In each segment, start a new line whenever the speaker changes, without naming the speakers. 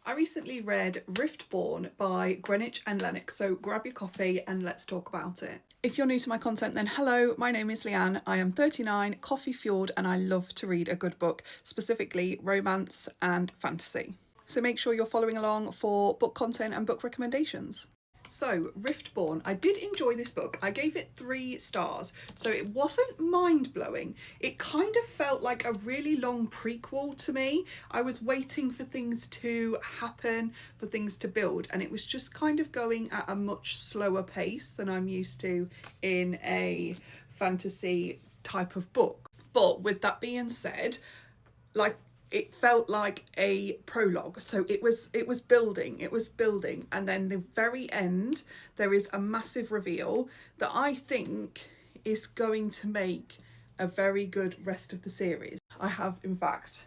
I recently read Riftborne by Grenwich and Lennox, so grab your coffee and let's talk about it. If you're new to my content, then hello, my name is Leanne. I am 39, coffee fueled, and I love to read a good book, specifically romance and fantasy. So make sure you're following along for book content and book recommendations. So, Riftborne, I did enjoy this book. I gave it 3 stars, so it wasn't mind-blowing. It kind of felt like a really long prequel to me. I was waiting for things to happen, for things to build, and it was just kind of going at a much slower pace than I'm used to in a fantasy type of book. But with that being said, it felt like a prologue, so it was building, and then the very end there is a massive reveal that I think is going to make a very good rest of the series. I have in fact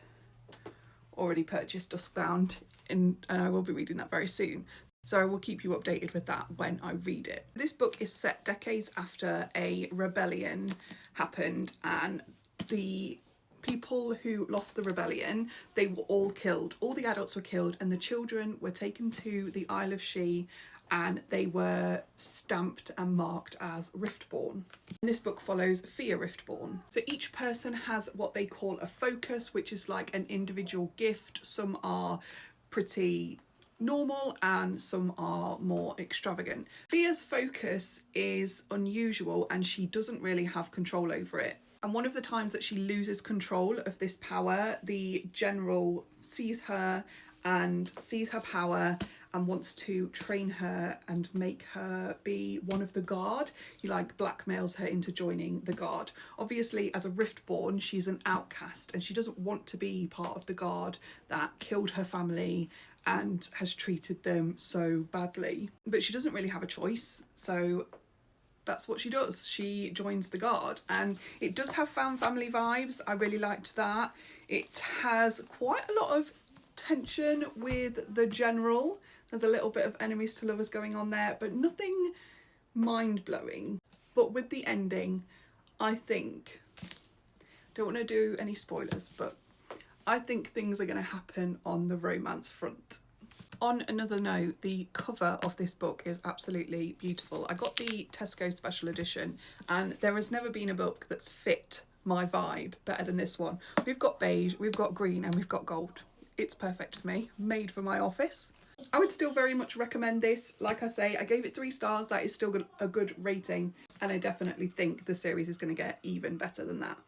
already purchased Duskbound and I will be reading that very soon, so I will keep you updated with that when I read it. This book is set decades after a rebellion happened, and the people who lost the rebellion, they were all killed. All the adults were killed and the children were taken to the Isle of She and they were stamped and marked as Riftborne. This book follows Fia Riftborne. So each person has what they call a focus, which is like an individual gift. Some are pretty normal and some are more extravagant. Fia's focus is unusual and she doesn't really have control over it. And one of the times that she loses control of this power, the general sees her and sees her power and wants to train her and make her be one of the guard. He blackmails her into joining the guard. Obviously, as a Riftborne, she's an outcast and she doesn't want to be part of the guard that killed her family and has treated them so badly. But she doesn't really have a choice, so that's what she does. She joins the guard, and it does have found family vibes. I really liked that. It has quite a lot of tension with the general. There's a little bit of enemies to lovers going on there, but nothing mind-blowing. But with the ending, I think, don't want to do any spoilers, but I think things are going to happen on the romance front. On another note, the cover of this book is absolutely beautiful. I got the Tesco special edition and there has never been a book that's fit my vibe better than this one. We've got beige, we've got green and we've got gold. It's perfect for me, made for my office. I would still very much recommend this. Like I say, I gave it 3 stars. That is still a good rating, and I definitely think the series is going to get even better than that.